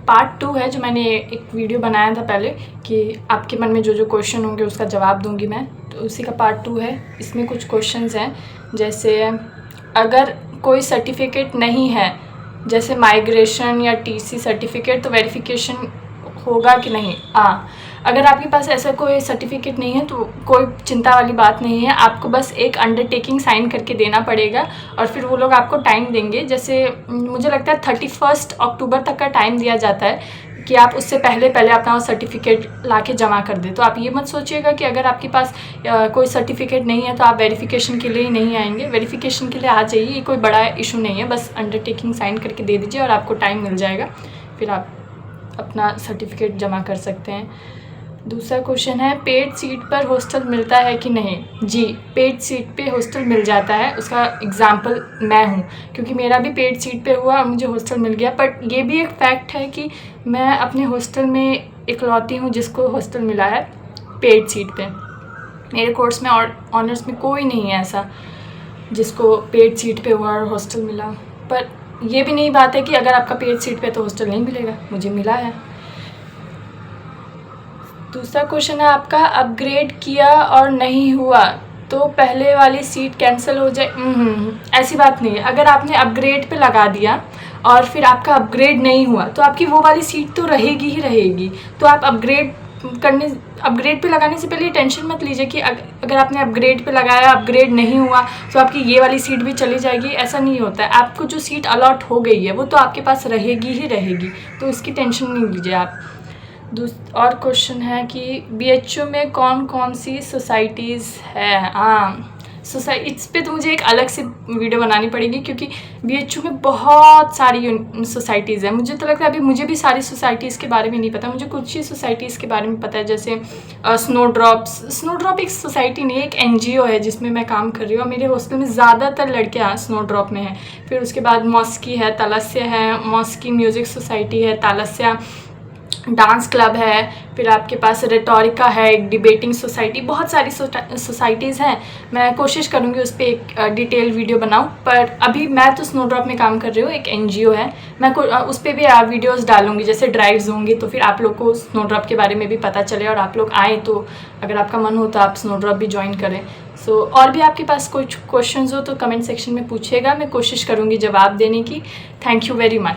Part 2 है जो मैंने एक वीडियो बनाया था पहले कि आपके मन में जो जो क्वेश्चन होंगे उसका जवाब दूंगी मैं, तो उसी का पार्ट 2 है। इसमें कुछ क्वेश्चंस हैं, जैसे अगर कोई सर्टिफिकेट नहीं है जैसे माइग्रेशन या टीसी सर्टिफिकेट तो वेरिफिकेशन होगा कि नहीं। अगर आपके पास ऐसा कोई सर्टिफिकेट नहीं है तो कोई चिंता वाली बात नहीं है, आपको बस एक अंडरटेकिंग साइन करके देना पड़ेगा और फिर वो लोग आपको टाइम देंगे। जैसे मुझे लगता है 31 अक्टूबर तक का टाइम दिया जाता है कि आप उससे पहले अपना वो सर्टिफिकेट लाके जमा कर दें। तो आप ये मत सोचिएगा कि अगर आपके पास कोई सर्टिफिकेट नहीं है तो आप वेरिफिकेशन के लिए ही नहीं आएंगे। वेरिफिकेशन के लिए आ जाइए, ये कोई बड़ा इशू नहीं है, बस अंडरटेकिंग साइन करके दे दीजिए और आपको टाइम मिल जाएगा, फिर आप अपना सर्टिफिकेट जमा कर सकते हैं। दूसरा क्वेश्चन है पेड सीट पर हॉस्टल मिलता है कि नहीं। जी, पेड सीट पे हॉस्टल मिल जाता है। उसका एग्जांपल मैं हूँ, क्योंकि मेरा भी पेड सीट पे हुआ और मुझे हॉस्टल मिल गया। बट ये भी एक फैक्ट है कि मैं अपने हॉस्टल में इकलौती हूँ जिसको हॉस्टल मिला है पेड सीट पे। मेरे कोर्स में और ऑनर्स में कोई नहीं है ऐसा जिसको पेड सीट पे हुआ और हॉस्टल मिला। पर ये भी नहीं बात है कि अगर आपका पेड सीट पे तो हॉस्टल नहीं मिलेगा, मुझे मिला है। दूसरा क्वेश्चन है आपका अपग्रेड किया और नहीं हुआ तो पहले वाली सीट कैंसिल हो जाए। ऐसी बात नहीं है। अगर आपने अपग्रेड पे लगा दिया और फिर आपका अपग्रेड नहीं हुआ तो आपकी वो वाली सीट तो रहेगी ही रहेगी। तो आप अपग्रेड पे लगाने से पहले टेंशन मत लीजिए कि अगर आपने अपग्रेड पे लगाया, अपग्रेड नहीं हुआ तो आपकी ये वाली सीट भी चली जाएगी। ऐसा नहीं होता है। आपको जो सीट अलॉट हो गई है वो तो आपके पास रहेगी ही रहेगी, तो इसकी टेंशन नहीं लीजिए आप। और क्वेश्चन है कि बीएचयू में कौन कौन सी सोसाइटीज़ है। इस पे तो मुझे एक अलग से वीडियो बनानी पड़ेगी, क्योंकि बीएचयू में बहुत सारी सोसाइटीज़ हैं। मुझे तो लगता है अभी मुझे भी सारी सोसाइटीज़ के बारे में नहीं पता। मुझे कुछ ही सोसाइटीज़ के बारे में पता है, जैसे स्नोड्रॉप एक सोसाइटी नहीं है, एक एनजीओ है जिसमें मैं काम कर रही हूँ। मेरे हॉस्टल में ज़्यादातर लड़कियाँ स्नोड्रॉप में हैं। फिर उसके बाद मॉस्की है, तालस्य है, मॉस्की म्यूज़िक सोसाइटी है, तालस्य डांस क्लब है, फिर आपके पास रेटोरिका है, एक डिबेटिंग सोसाइटी, बहुत सारी सोसाइटीज़ हैं। मैं कोशिश करूँगी उस पर एक डिटेल वीडियो बनाऊँ, पर अभी मैं तो स्नोड्रॉप में काम कर रही हूँ, एक एनजीओ है। मैं उस पर भी वीडियोस डालूँगी, जैसे ड्राइव्स होंगी तो फिर आप लोग को स्नोड्रॉप के बारे में भी पता चले और आप लोग आएँ, तो अगर आपका मन हो तो आप स्नोड्रॉप भी ज्वाइन करें। और भी आपके पास कुछ क्वेश्चन हो तो कमेंट सेक्शन में पूछिएगा, मैं कोशिश करूँगी जवाब देने की। Thank you very much.